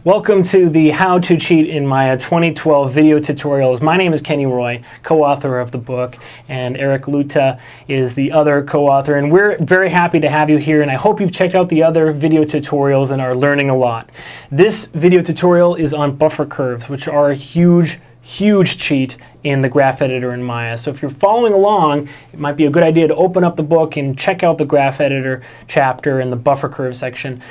Welcome to the How to Cheat in Maya 2012 video tutorials. My name is Kenny Roy, co-author of the book, and Eric Luta is the other co-author, and we're very happy to have you here, and I hope you've checked out the other video tutorials and are learning a lot. This video tutorial is on buffer curves, which are a huge cheat in the graph editor in Maya. So if you're following along, it might be a good idea to open up the book and check out the graph editor chapter and the buffer curve section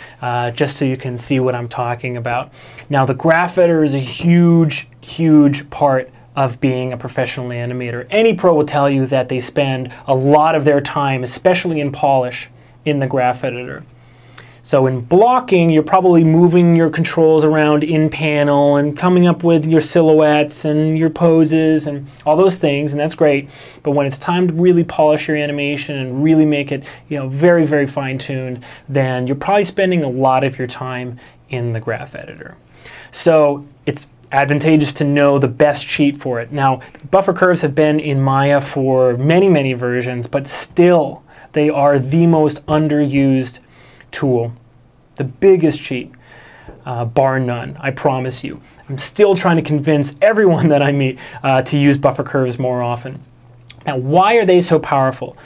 just so you can see what I'm talking about. Now, the graph editor is a huge part of being a professional animator. Any pro will tell you that they spend a lot of their time, especially in polish, in the graph editor. So in blocking, you're probably moving your controls around in panel and coming up with your silhouettes and your poses and all those things, and that's great. But when it's time to really polish your animation and really make it, very fine-tuned, then you're probably spending a lot of your time in the graph editor. So it's advantageous to know the best cheat for it. Now, buffer curves have been in Maya for many versions, but still they are the most underused tool, the biggest cheat, bar none, I promise you. I'm still trying to convince everyone that I meet to use buffer curves more often. Now, why are they so powerful?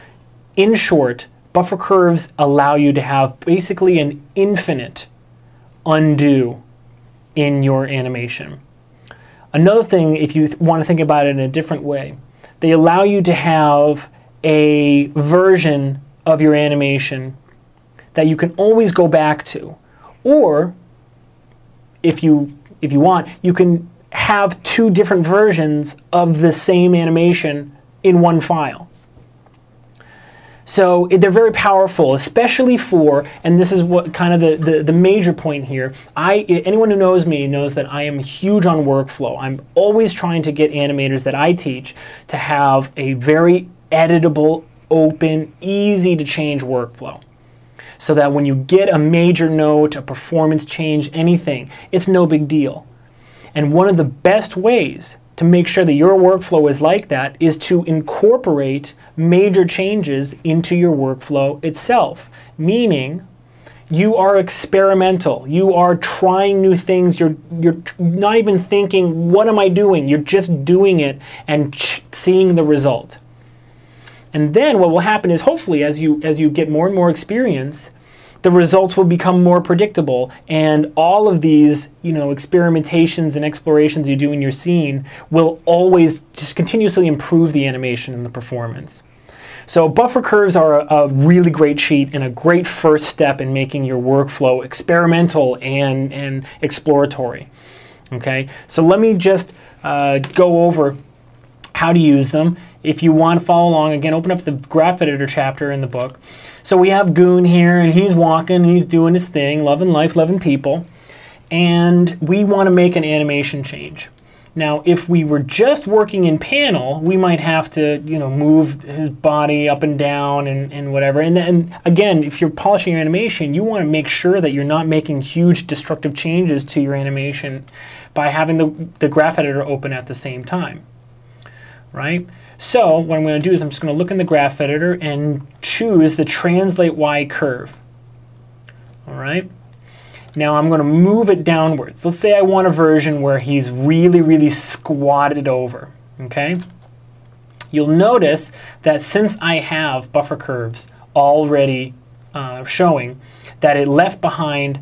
In short, buffer curves allow you to have basically an infinite undo in your animation. Another thing, if you want to think about it in a different way, they allow you to have a version of your animation that you can always go back to, or if you want, you can have two different versions of the same animation in one file. So they're very powerful, especially for, and this is what kind of the major point here. Anyone who knows me knows that I am huge on workflow. I'm always trying to get animators that I teach to have a very editable, open, easy to change workflow, so that when you get a major note, a performance change, anything, it's no big deal. And one of the best ways to make sure that your workflow is like that is to incorporate major changes into your workflow itself. Meaning, you are experimental. You are trying new things. You're not even thinking, what am I doing? You're just doing it and seeing the result. And then what will happen is, hopefully, as you get more and more experience, the results will become more predictable, and all of these experimentations and explorations you do in your scene will always just continuously improve the animation and the performance. So buffer curves are a really great cheat and a great first step in making your workflow experimental and exploratory. Okay, so let me just go over how to use them. If you want to follow along, again, open up the graph editor chapter in the book. So we have Goon here, and he's walking, and he's doing his thing, loving life, loving people, and we want to make an animation change. Now, if we were just working in panel, we might have to, move his body up and down and whatever. And again, if you're polishing your animation, you want to make sure that you're not making huge destructive changes to your animation by having the graph editor open at the same time, right? So what I'm going to do is I'm just going to look in the graph editor and choose the Translate Y curve. All right. Now I'm going to move it downwards. Let's say I want a version where he's really squatted over. Okay. You'll notice that since I have buffer curves already showing, that it left behind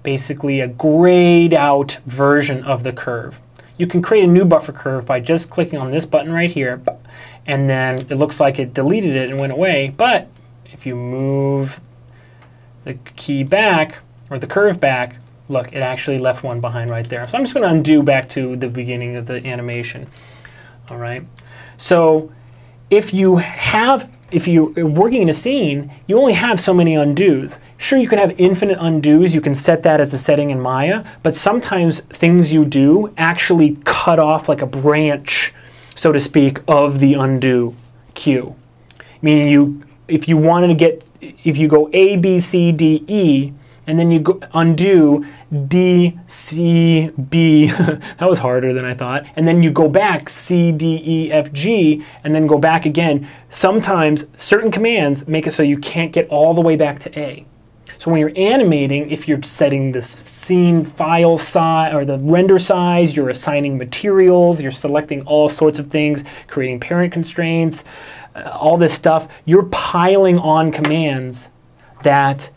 basically a grayed out version of the curve. You can create a new buffer curve by just clicking on this button right here, and then it looks like it deleted it and went away. But if you move the key back, or the curve back, look, it actually left one behind right there. So I'm just going to undo back to the beginning of the animation. All right. So if you're working in a scene, you only have so many undos. Sure, you can have infinite undos. You can set that as a setting in Maya, but sometimes things you do actually cut off like a branch, so to speak, of the undo queue. Meaning if you go A, B, C, D, E, and then you go undo D, C, B, that was harder than I thought, and then you go back C, D, E, F, G, and then go back again. Sometimes certain commands make it so you can't get all the way back to A. So when you're animating, if you're setting this scene file size or the render size, you're assigning materials, you're selecting all sorts of things, creating parent constraints, all this stuff, you're piling on commands that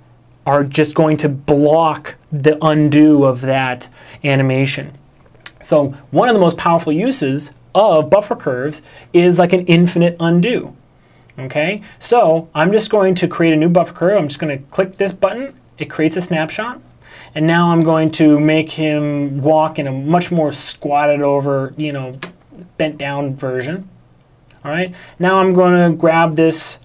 are just going to block the undo of that animation. So one of the most powerful uses of buffer curves is like an infinite undo. Okay, so I'm just going to create a new buffer curve. I'm just going to click this button. It creates a snapshot. And now I'm going to make him walk in a much more squatted over, bent down version. All right, now I'm going to grab this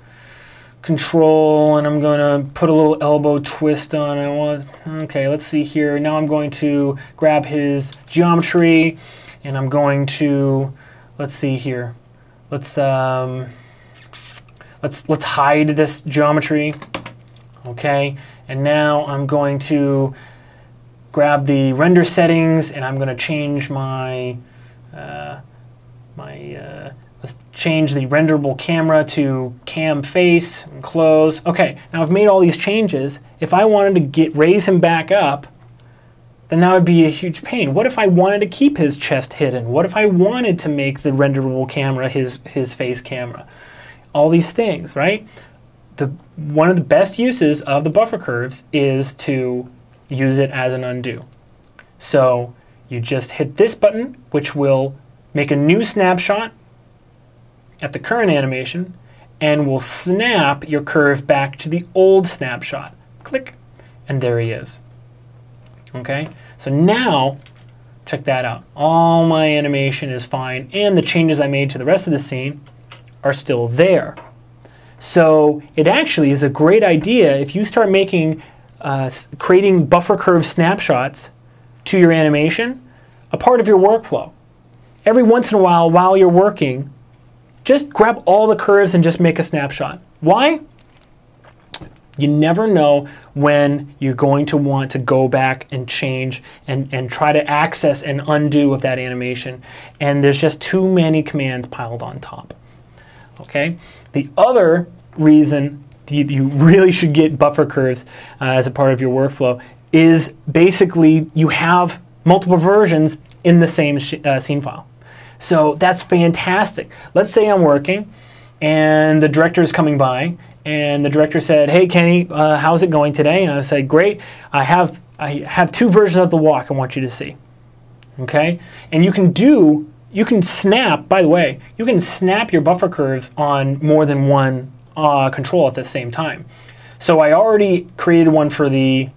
control and I'm going to put a little elbow twist on it. Okay, let's see here. Now I'm going to grab his geometry and I'm going to, let's see here. Let's hide this geometry. Okay, and now I'm going to grab the render settings and I'm going to change my let's change the renderable camera to cam face and close. Okay, now I've made all these changes. If I wanted to raise him back up, then that would be a huge pain. What if I wanted to keep his chest hidden? What if I wanted to make the renderable camera his face camera? All these things, right? One of the best uses of the buffer curves is to use it as an undo. So you just hit this button, which will make a new snapshot at the current animation, and will snap your curve back to the old snapshot. Click, and there he is. Okay, so now, check that out. All my animation is fine, and the changes I made to the rest of the scene are still there. So it actually is a great idea if you start making, creating buffer curve snapshots to your animation, a part of your workflow. Every once in a while you're working, just grab all the curves and just make a snapshot. Why? You never know when you're going to want to go back and change and try to access and undo of that animation. And there's just too many commands piled on top. Okay? The other reason you really should get buffer curves as a part of your workflow is basically you have multiple versions in the same scene file. So that's fantastic. Let's say I'm working and the director is coming by and the director said, "Hey Kenny, how's it going today?" And I say, "Great. I have two versions of the walk I want you to see." Okay? And you can snap, by the way, you can snap your buffer curves on more than one control at the same time. So I already created one for the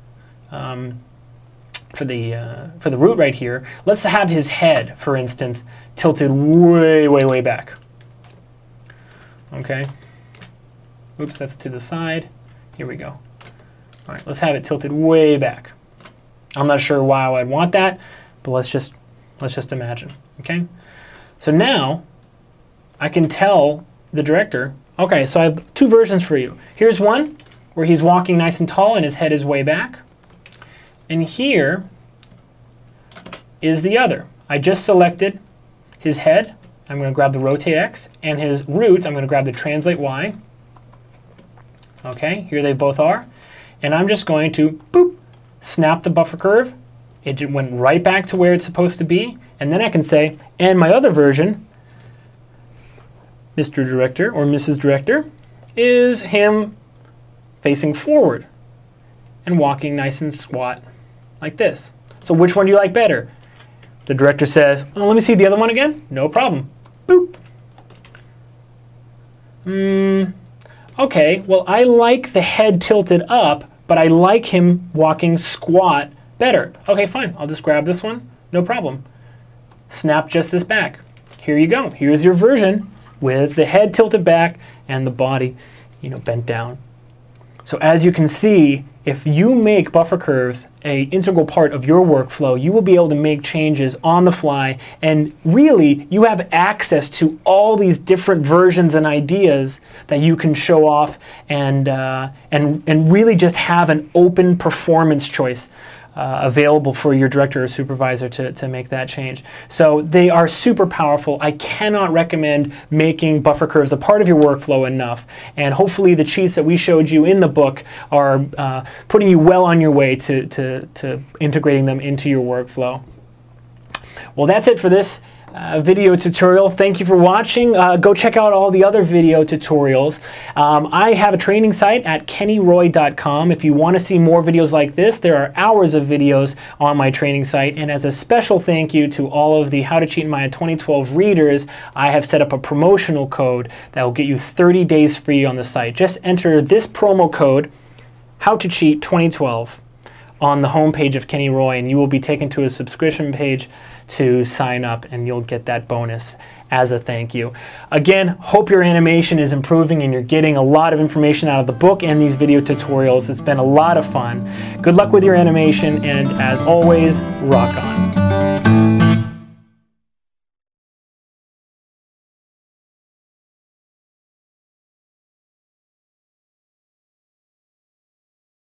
root right here. Let's have his head, for instance, tilted way back. Okay. Oops, that's to the side. Here we go. All right, let's have it tilted way back. I'm not sure why I'd want that, but let's just imagine. Okay. So now I can tell the director, okay, so I have two versions for you. Here's one where he's walking nice and tall and his head is way back. And here is the other. I just selected his head. I'm going to grab the rotate X, and his root, I'm going to grab the translate Y. Okay, here they both are. And I'm just going to, boop, snap the buffer curve. It went right back to where it's supposed to be. And then I can say, and my other version, Mr. Director or Mrs. Director, is him facing forward and walking nice and squat like this. So which one do you like better? The director says, "Oh, let me see the other one again." No problem. Boop. Okay, well, I like the head tilted up, but I like him walking squat better. Okay, fine. I'll just grab this one. No problem. Snap just this back. Here you go. Here's your version with the head tilted back and the body, bent down. So as you can see, if you make buffer curves an integral part of your workflow, you will be able to make changes on the fly, and really you have access to all these different versions and ideas that you can show off and really just have an open performance choice available for your director or supervisor to make that change. So they are super powerful. I cannot recommend making buffer curves a part of your workflow enough, and hopefully the cheats that we showed you in the book are putting you well on your way to integrating them into your workflow. Well, that's it for this video tutorial. Thank you for watching. Go check out all the other video tutorials. I have a training site at kennyroy.com. If you want to see more videos like this, there are hours of videos on my training site. And as a special thank you to all of the How to Cheat in Maya 2012 readers, I have set up a promotional code that will get you 30 days free on the site. Just enter this promo code, How to Cheat 2012, on the home page of Kenny Roy, and you will be taken to a subscription page to sign up, and you'll get that bonus as a thank you. Again, hope your animation is improving and you're getting a lot of information out of the book and these video tutorials. It's been a lot of fun. Good luck with your animation, and as always, rock on.